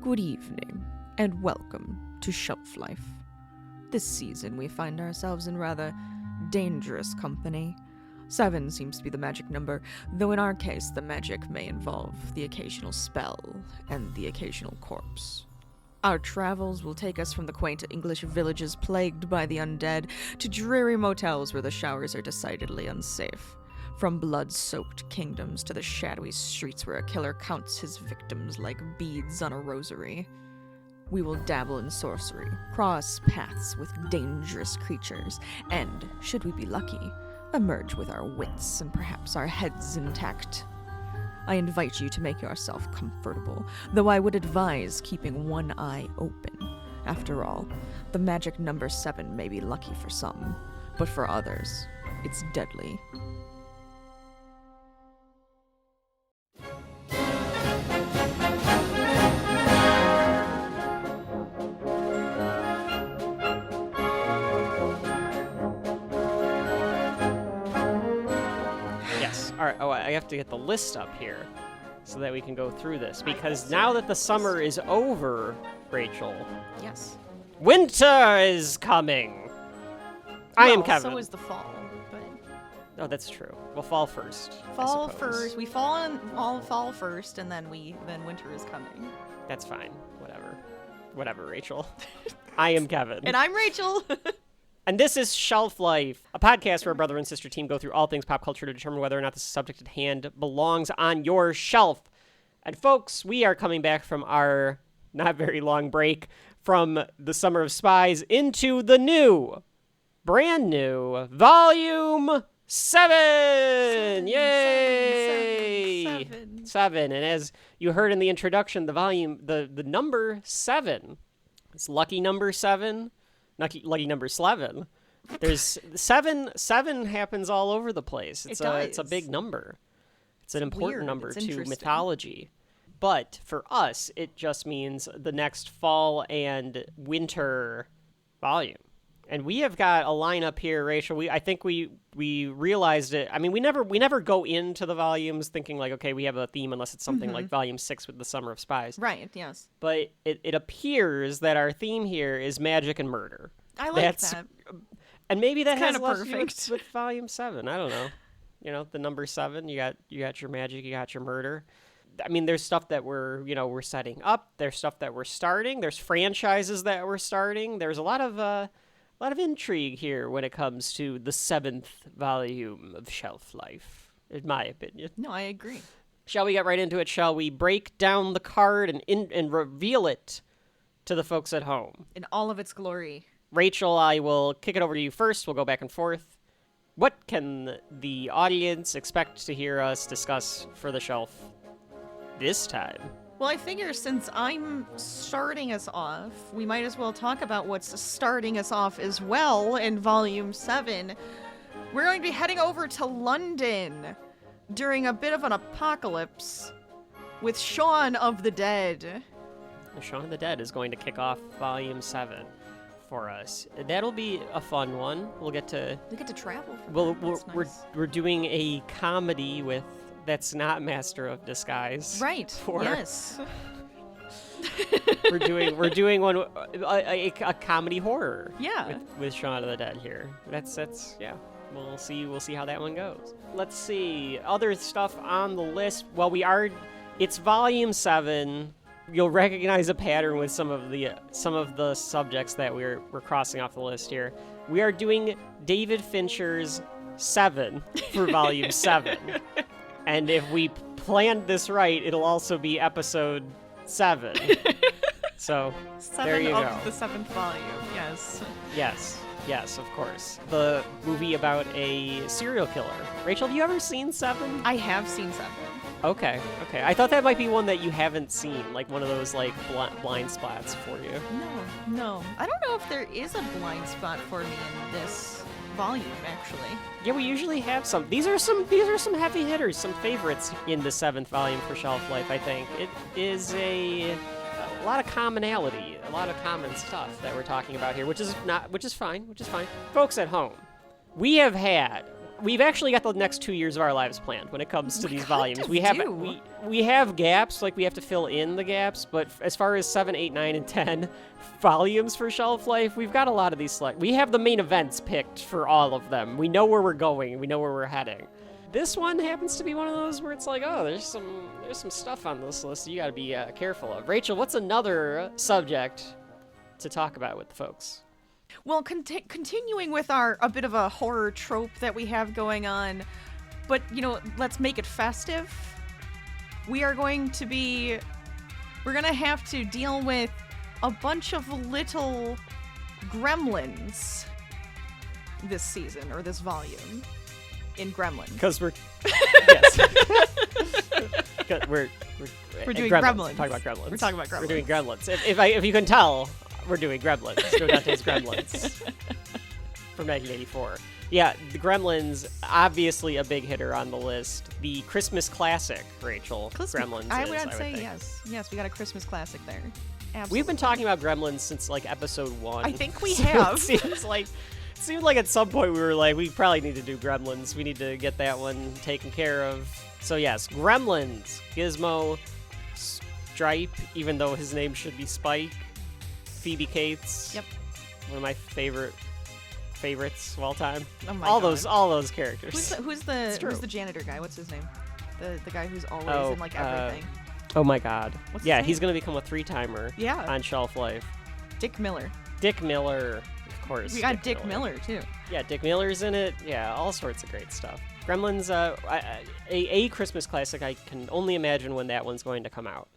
Good evening, and welcome to Shelf Life. This season we find ourselves in rather dangerous company. 7 seems to be the magic number, though in our case the magic may involve the occasional spell and the occasional corpse. Our travels will take us from the quaint English villages plagued by the undead to dreary motels where the showers are decidedly unsafe. From blood-soaked kingdoms to the shadowy streets where a killer counts his victims like beads on a rosary. We will dabble in sorcery, cross paths with dangerous creatures, and, should we be lucky, emerge with our wits and perhaps our heads intact. I invite you to make yourself comfortable, though I would advise keeping one eye open. After all, the magic number 7 may be lucky for some, but for others, it's deadly. Alright, I have to get the list up here so that we can go through this, because now that the summer is over, Rachel. Yes. Winter is coming! I am Kevin. So is the fall, but... Oh, that's true. Well, fall first. Fall first. We fall first, and then winter is coming. That's fine. Whatever, Rachel. I am Kevin. And I'm Rachel. And this is Shelf Life, a podcast where a brother and sister team go through all things pop culture to determine whether or not the subject at hand belongs on your shelf. And folks, we are coming back from our not very long break from the Summer of Spies into the brand new Volume 7! Yay! 7. And as you heard in the introduction, the number 7. It's lucky number 7. Lucky number 11. There's 7 happens all over the place. It's a big number. It's an important number to mythology. But for us, it just means the next fall and winter volume. And we have got a lineup here, Rachel. I think we realized it. I mean, we never go into the volumes thinking like, okay, we have a theme unless it's something like Volume 6 with the Summer of Spies. Right, yes. But it appears that our theme here is magic and murder. I like that. And maybe that has kind of less to do perfect with Volume 7. I don't know. You know, the number 7, you got your magic, you got your murder. I mean, there's stuff that we're setting up. There's stuff that we're starting. There's franchises that we're starting. There's a lot of intrigue here when it comes to the 7th volume of Shelf Life, in my opinion. No, I agree. Shall we get right into it? Shall we break down the card and reveal it to the folks at home? In all of its glory. Rachel, I will kick it over to you first. We'll go back and forth. What can the audience expect to hear us discuss for the shelf this time? Well, I figure since I'm starting us off, we might as well talk about what's starting us off as well in Volume 7. We're going to be heading over to London during a bit of an apocalypse with Shaun of the Dead. Shaun of the Dead is going to kick off Volume 7 for us. That'll be a fun one. We get to travel. We're doing a comedy that's not Master of Disguise. Right. Yes. we're doing one a comedy horror. Yeah. With Shaun of the Dead here. That's yeah. We'll see how that one goes. Let's see other stuff on the list. Well, it's Volume 7. You'll recognize a pattern with some of the subjects that we're crossing off the list here. We are doing David Fincher's 7 for Volume 7. And if we planned this right, it'll also be episode 7. So, 7 there you go. Of the 7th volume, yes. Yes, of course. The movie about a serial killer. Rachel, have you ever seen 7? I have seen 7. Okay. I thought that might be one that you haven't seen, like one of those like blind spots for you. No. I don't know if there is a blind spot for me in this volume, actually. Yeah, we usually have some. These are some heavy hitters, some favorites in the 7th volume for Shelf Life, I think. It is a lot of commonality, a lot of common stuff that we're talking about here, which is fine. Folks at home, we have had we've actually got the next 2 years of our lives planned when it comes to these volumes. We do. have gaps, like we have to fill in the gaps, but as far as 7, 8, 9, and 10 volumes for Shelf Life, we've got a lot of these we have the main events picked for all of them. We know where we're going. We know where we're heading. This one happens to be one of those where it's like, oh, there's some stuff on this list you got to be careful of. Rachel, what's another subject to talk about with the folks? Well, continuing with a bit of a horror trope that we have going on, but, let's make it festive. We're going to have to deal with a bunch of little gremlins this season, or this volume, in Gremlins. Because we're... yes. we're doing Gremlins. Gremlins. We're talking about Gremlins. We're talking about Gremlins. We're doing Gremlins. If you can tell, we're doing Gremlins. Dante's Gremlins from 1984. Yeah, the Gremlins, obviously a big hitter on the list. The Christmas classic, Rachel. Gremlins I is, would I say think. yes. Yes, we got a Christmas classic there. Absolutely. We've been talking about Gremlins since like episode 1. I think we So have. It seemed like at some point we were like, we probably need to do Gremlins. We need to get that one taken care of. So yes, Gremlins, Gizmo, Stripe, even though his name should be Spike, Phoebe Cates. Yep. One of my favorites of all time. Oh my all God. those characters. Who's true. the janitor guy? What's his name? The guy who's always in like everything. Oh my God. What's his Yeah, name? he's gonna become a 3-timer. Yeah. On Shelf Life. Dick Miller. Dick Miller, of course. We got Dick Miller too. Yeah, Dick Miller's in it. Yeah, all sorts of great stuff. Gremlins, a Christmas classic. I can only imagine when that one's going to come out.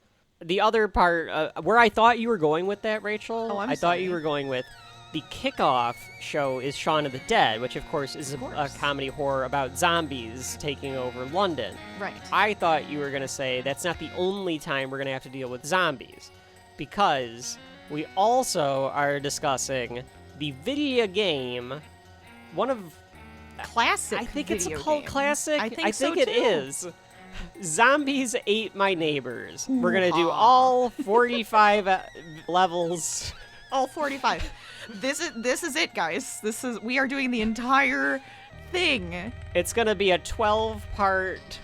The other part, where I thought you were going with that, Rachel, I thought you were going with the kickoff show is Shaun of the Dead, which of course is a comedy horror about zombies taking over London. Right. I thought you were going to say that's not the only time we're going to have to deal with zombies, because we also are discussing the video game, one of... Classic. I think it's a video cult game. classic. I think so it too. is. Zombies Ate My Neighbors. We're going to do all 45 levels. All 45. This is it, guys. We are doing the entire thing. It's going to be a 12-part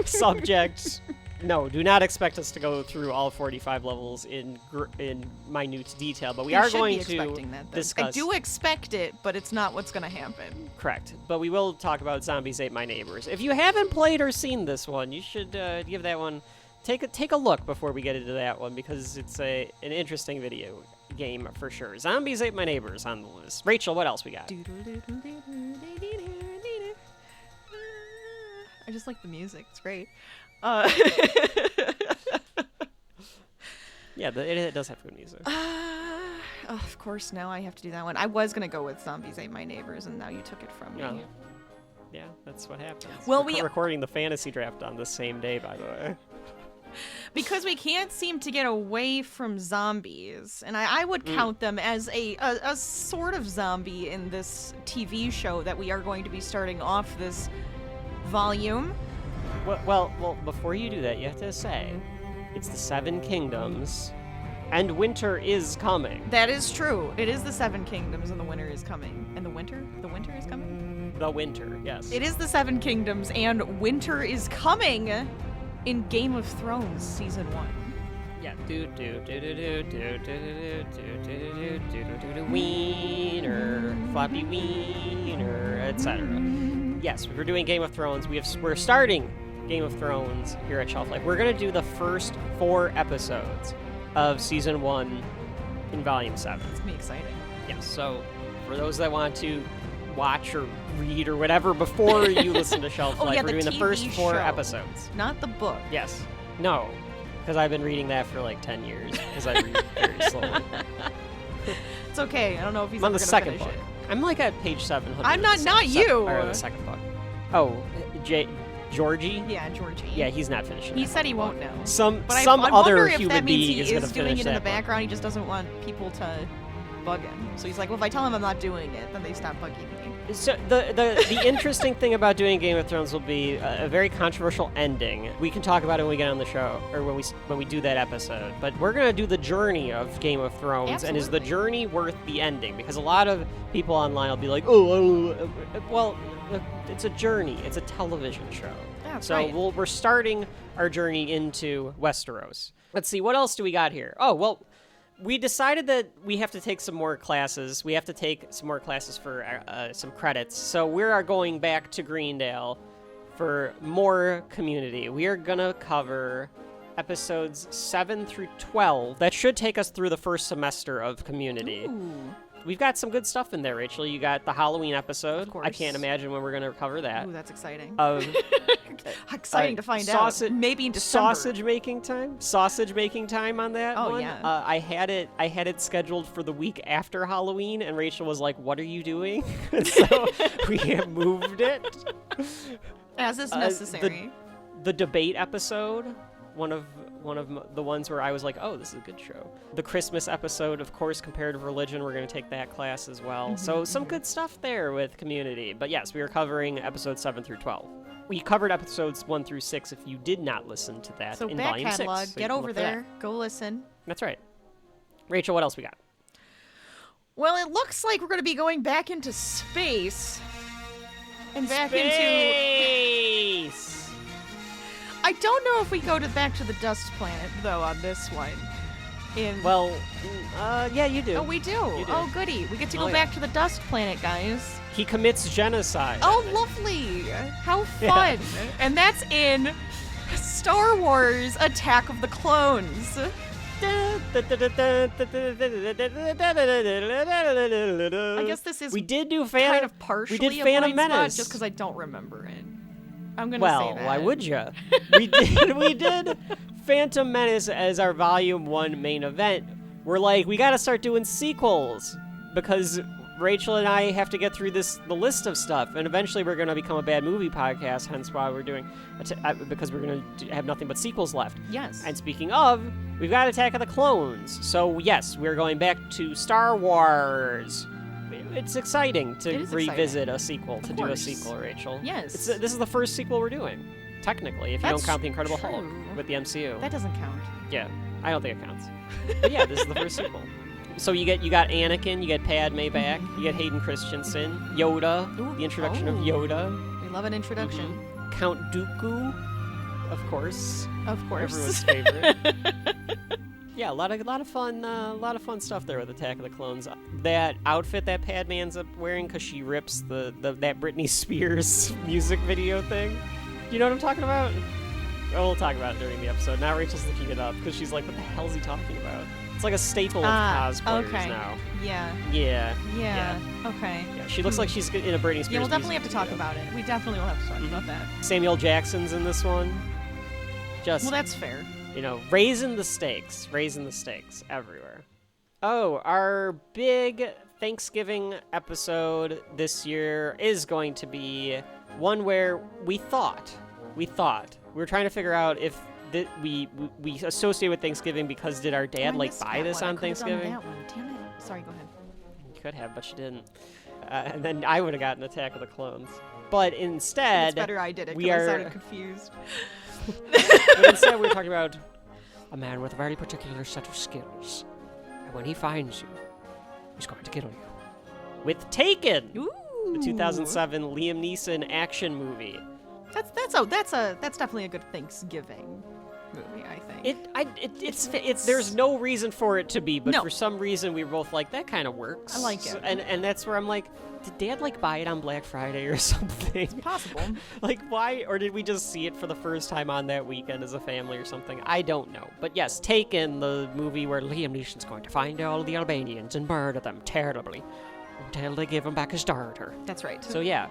subject. No, do not expect us to go through all 45 levels in minute detail, but we are going to discuss... I do expect it, but it's not what's going to happen. Correct. But we will talk about Zombies Ate My Neighbors. If you haven't played or seen this one, you should give that one... Take a look before we get into that one, because it's an interesting video game for sure. Zombies Ate My Neighbors on the list. Rachel, what else we got? I just like the music. It's great. Yeah, it does have good music. Of course, now I have to do that one. I was going to go with Zombies Ate My Neighbors, and now you took it from me. Yeah, that's what happens. Well, we're recording the fantasy draft on the same day, by the way. Because we can't seem to get away from zombies, and I would count them as a sort of zombie in this TV show that we are going to be starting off this volume. Well, before you do that, you have to say, it's the 7 Kingdoms, and winter is coming. That is true. It is the 7 Kingdoms, and the winter is coming. And the winter is coming? The winter, yes. It is the 7 Kingdoms, and winter is coming in Game of Thrones Season 1. Yeah. Wiener, floppy wiener, etc. Yes, we're doing Game of Thrones. We're starting Game of Thrones here at Shelf Life. We're gonna do the first 4 episodes of Season 1 in Volume 7. It's gonna be exciting. Yes, so for those that want to watch or read or whatever before you listen to Shelf Life, we're doing the first 4 episodes. Not the book. Yes. No, because I've been reading that for like 10 years, because I read very slowly. It's okay. I don't know if he's I'm on ever the gonna second finish book. it. I'm like at page 700. I'm not you. Or the second book. Oh, Georgie? Yeah, Georgie. Yeah, he's not finishing. He said he won't know. Some I other wonder if human that means being he is going to doing finish it in the that background. He just doesn't want people to bug him. So he's like, well, if I tell him I'm not doing it, then they stop bugging me. So the interesting thing about doing Game of Thrones will be a very controversial ending. We can talk about it when we get on the show, or when we do that episode. But we're gonna do the journey of Game of Thrones, Absolutely. and is the journey worth the ending? Because a lot of people online will be like, oh, well, it's a journey. It's a television show. That's so right. we're starting our journey into Westeros. Let's see, what else do we got here? Oh, well, we decided that we have to take some more classes. We have to take some more classes for some credits. So we are going back to Greendale for more Community. We are going to cover episodes 7 through 12. That should take us through the first semester of Community. Ooh. We've got some good stuff in there, Rachel. You got the Halloween episode. Of course. I can't imagine when we're going to cover that. Ooh, that's exciting. Exciting to find out. Maybe in December. Sausage making time on that Oh, one. yeah. I had it scheduled for the week after Halloween, and Rachel was like, "What are you doing?" So we have moved it. As is necessary. The debate episode, one of the ones where I was like, "Oh, this is a good show." The Christmas episode, of course, comparative religion. We're going to take that class as well. So some good stuff there with Community. But yes, we are covering episodes 7 through 12. We covered episodes 1 through 6 if you did not listen to that So in back volume catalog, 6. So you get can over look for that. there, go listen. That's right. Rachel, what else we got? Well, it looks like we're going to be going back into space. And back into... Space! I don't know if we go back to the dust planet, though, on this one. Well, yeah, you do. Oh, we do? You do. Oh, goody. We get to go Oh, back to the dust planet, guys. He commits genocide. Oh, lovely. How fun. And that's in Star Wars Attack of the Clones. I guess this is we did do kind of partially we did a Phantom blind spot Menace. just because I don't remember it. I'm going to Well, say that. why would you? We did Phantom Menace as our Volume 1 main event. We're like, we got to start doing sequels because Rachel and I have to get through the list of stuff, and eventually we're going to become a bad movie podcast, hence why we're doing, because we're going to have nothing but sequels left. Yes. And speaking of, we've got Attack of the Clones. So yes, we're going back to Star Wars. It's exciting to revisit a sequel, to do a sequel, Rachel. Yes. This is the first sequel we're doing, technically, if you don't count the Incredible Hulk with the MCU. That doesn't count. Yeah, I don't think it counts. But yeah, this is the first sequel. So you got Anakin, you get Padme back, you get Hayden Christensen, Yoda, the introduction of Yoda. We love an introduction. Count Dooku, of course. Of course. Everyone's favorite. Yeah, a lot of fun stuff there with Attack of the Clones. That outfit that Padme ends up wearing because she rips that Britney Spears music video thing. You know what I'm talking about? Oh, we'll talk about it during the episode. Now Rachel's looking it up because she's like, "What the hell is he talking about?" It's like a staple of cosplayers now. Yeah. Yeah. Okay. Yeah, she looks like she's in a Britney Spears. Yeah, we'll definitely have to talk video. about it. We definitely will have to talk about that. Samuel Jackson's in this one. Well, that's fair. Raising the stakes everywhere. Oh, our big Thanksgiving episode this year is going to be one where we were trying to figure out if we associate with Thanksgiving because did our dad buy this on Thanksgiving? That one. Damn it. Sorry, go ahead. You could have, but she didn't. And then I would have gotten Attack of the Clones. But instead, it's better I did it because I sounded confused. But instead, we're talking about a man with a very particular set of skills. And when he finds you, he's going to kill you. With Taken! Ooh. The 2007 Liam Neeson action movie. That's definitely a good Thanksgiving movie, I think. There's no reason for it to be, but No. for some reason we were both like, that kind of works. I like it. And that's where I'm like, did Dad buy it on Black Friday or something? It's possible. Why? Or did we just see it for the first time on that weekend as a family or something? I don't know. But yes, Taken, the movie where Liam Neeson's going to find all the Albanians and murder them terribly until they give him back his daughter. That's right. So yeah,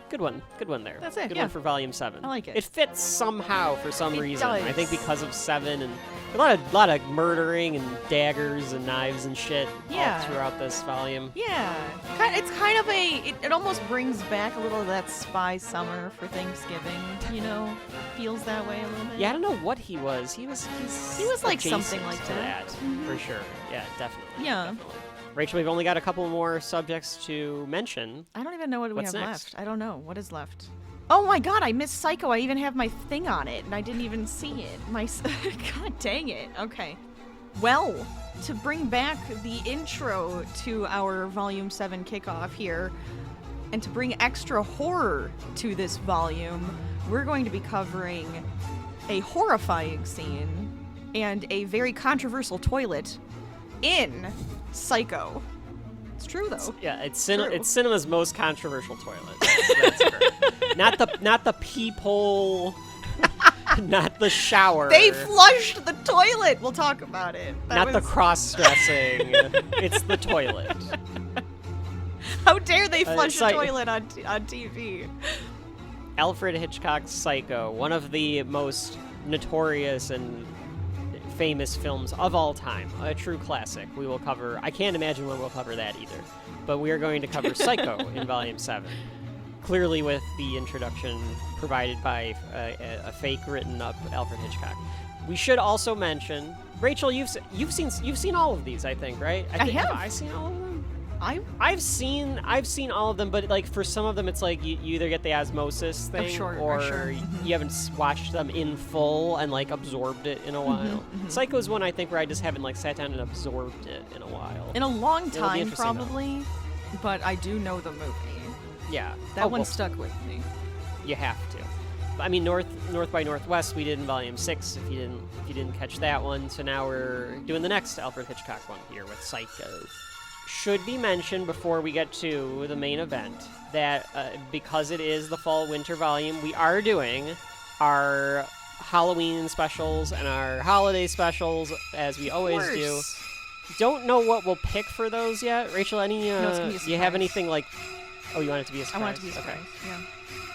good one there. That's it, Good yeah. one for Volume 7. I like it. It fits somehow for some It reason. does. I think because of 7 and a lot of murdering and daggers and knives and shit all throughout this volume. Yeah. It's kind of it almost brings back a little of that spy summer for Thanksgiving, Feels that way a little bit. Yeah, I don't know what he was. He was like adjacent something like to that. for sure. Yeah, definitely. Yeah. Definitely. Rachel, we've only got a couple more subjects to mention. I don't even know what we What's have next? left. I don't know. What is left? Oh my god, I missed Psycho. I even have my thing on it, and I didn't even see it. God dang it. Okay. Well, to bring back the intro to our Volume 7 kickoff here, And to bring extra horror to this volume, we're going to be covering a horrifying scene and a very controversial toilet in Psycho. It's true, though. It's cinema's most controversial toilet. That's correct. Not the peephole, not the shower. They flushed the toilet. We'll talk about it. The cross-dressing. It's the toilet. How dare they flush a toilet on TV? Alfred Hitchcock's Psycho, one of the most notorious and famous films of all time, a true classic. We will cover. I can't imagine when we'll cover that either, but we are going to cover Psycho in Volume 7. Clearly, with the introduction provided by a fake written up Alfred Hitchcock. We should also mention, Rachel, you've seen all of these, I think, right? I have. Have I seen all of them? I've seen all of them, but like for some of them, it's like you either get the osmosis thing, or you haven't watched them in full and like absorbed it in a while. Psycho is one I think where I just haven't like sat down and absorbed it in a while. In a long time, probably, but I do know the movie. Yeah, that one stuck with me. You have to. I mean, North by Northwest we did in Volume 6. If you didn't catch that one, so now we're doing the next Alfred Hitchcock one here with Psycho. Should be mentioned before we get to the main event that because it is the fall-winter volume, we are doing our Halloween specials and our holiday specials, as we always do. Don't know what we'll pick for those yet. Rachel, do you have anything like... Oh, you want it to be a surprise? I want it to be a surprise, yeah.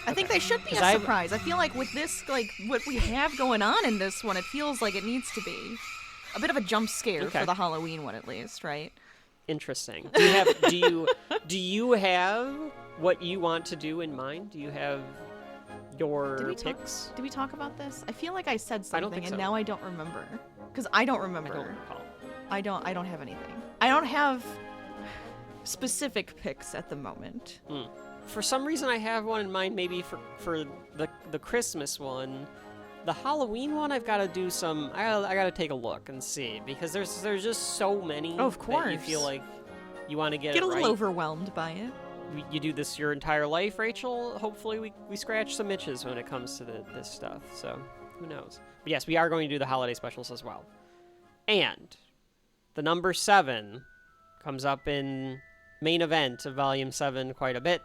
I think they should be a surprise. I feel like with this, like, what we have going on in this one, it feels like it needs to be a bit of a jump scare for the Halloween one, at least, right? Interesting. Do you have what you want to do in mind? Do you have your picks? Did we talk about this? I feel like I said something, I don't think so. Now I don't remember. Because I don't remember. I don't recall. I don't have anything. I don't have specific picks at the moment. For some reason, I have one in mind. Maybe for the Christmas one. The Halloween one, I've got to do some. I got to take a look and see, because there's just so many. Oh, of course. That you feel like you want to get a little right. overwhelmed by it. You do this your entire life, Rachel. Hopefully, we scratch some itches when it comes to this stuff. So who knows? But yes, we are going to do the holiday specials as well. And the number 7 comes up in main event of Volume 7 quite a bit.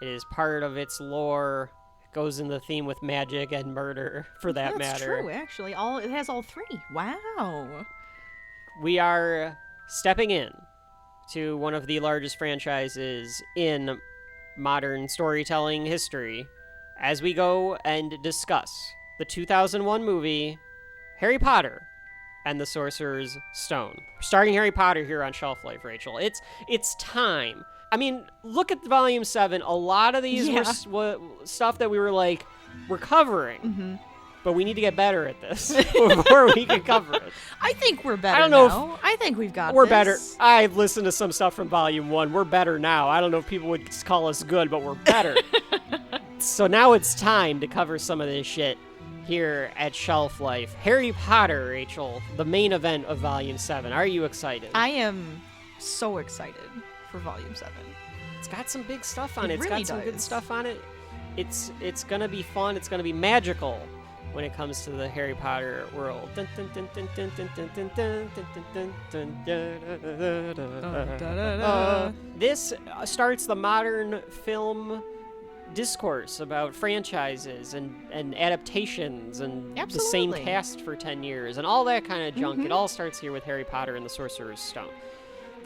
It is part of its lore. Goes in the theme with magic and murder, for that matter. That's true, actually. It has all 3. Wow. We are stepping in to one of the largest franchises in modern storytelling history as we go and discuss the 2001 movie Harry Potter and the Sorcerer's Stone. We're starting Harry Potter here on Shelf Life, Rachel. It's time. I mean, look at Volume 7. A lot of these were stuff that we were like, we're covering. But we need to get better at this before we can cover it. I think we're better I don't know now. I think we've got We're this. better. I've listened to some stuff from Volume 1. We're better now. I don't know if people would call us good, but we're better. So now it's time to cover some of this shit here at Shelf Life. Harry Potter, Rachel, the main event of Volume 7. Are you excited? I am so excited for Volume 7. It's got some big stuff on it. It's really got some good stuff on it. It's gonna be fun. It's gonna be magical when it comes to the Harry Potter world. This starts the modern film discourse about franchises and adaptations and the same cast for 10 years and all that kind of junk. It all starts here with Harry Potter and the Sorcerer's Stone.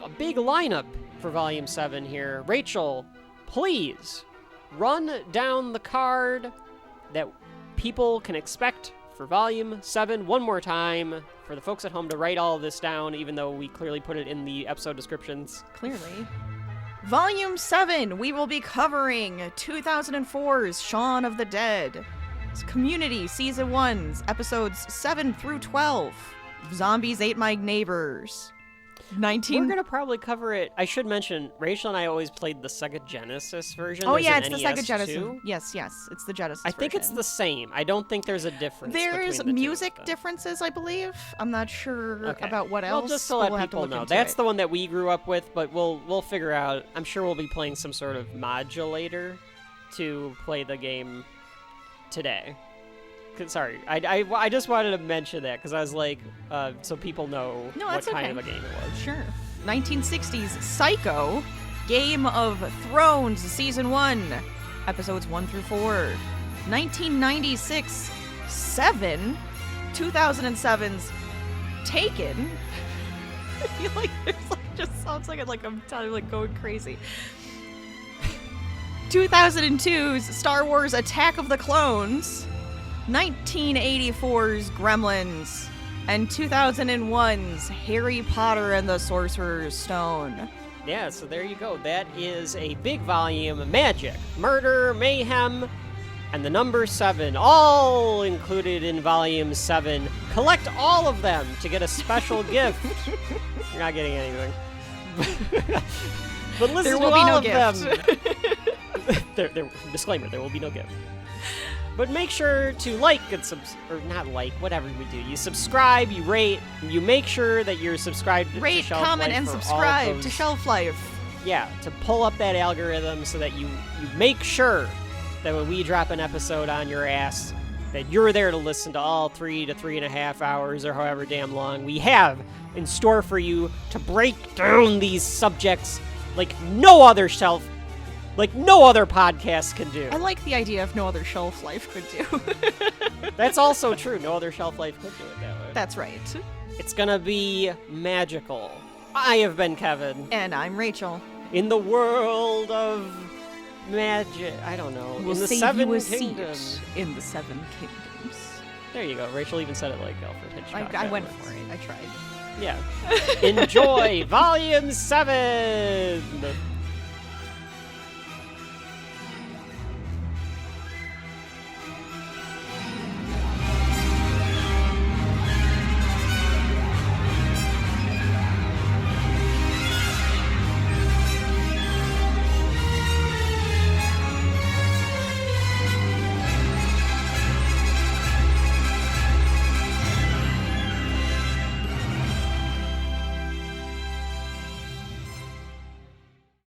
A big lineup for Volume 7 here. Rachel, please run down the card that people can expect for Volume 7 one more time for the folks at home to write all of this down, even though we clearly put it in the episode descriptions. Clearly. Volume 7, we will be covering 2004's Shaun of the Dead, Community Season 1's episodes 7 through 12, Zombies Ate My Neighbors, We're gonna probably cover it. I should mention, Rachel and I always played the Sega Genesis version. Oh, There's yeah, an it's the NES Sega Genesis. too. Yes, it's the Genesis I think it's version. the same. I don't think there's a difference. There's between the music two of them. differences, I believe. I'm not sure Okay. about what else. Well, just to but let we'll have to people look know, into that's it. the one that we grew up with. But we'll figure out. I'm sure we'll be playing some sort of modulator to play the game today. Sorry, I just wanted to mention that because I was like, so people know No, what that's kind okay. of a game it was. Sure. 1960s Psycho, Game of Thrones, Season 1, Episodes 1 through 4. 1996 Seven, 2007's Taken. I feel like there's like just sounds like I'm telling like going crazy. 2002's Star Wars Attack of the Clones, 1984's Gremlins, and 2001's Harry Potter and the Sorcerer's Stone. Yeah, so there you go. That is a big volume of magic, murder, mayhem, and the number 7, all included in volume 7. Collect all of them to get a special gift. You're not getting anything. But listen There to will be all no of gift. them. Disclaimer, there will be no gift. But make sure to like and or not like, whatever we do. You subscribe, you rate, you make sure that you're subscribed to Rate, Shelf comment, Life and for all of subscribe to those- Shelf Life. Yeah, to pull up that algorithm so that you make sure that when we drop an episode on your ass, that you're there to listen to all 3 to 3.5 hours or however damn long we have in store for you to break down these subjects like no other podcast can do. I like the idea of no other Shelf Life could do. That's also true. No other Shelf Life could do it that way. That's right. It's gonna be magical. I have been Kevin. And I'm Rachel. In the world of magic, I don't know. We'll in the save Seven you a Kingdoms. seat in the Seven Kingdoms. There you go. Rachel even said it like Alfred Hitchcock. I went backwards. for it. I tried. Yeah. Enjoy Volume 7!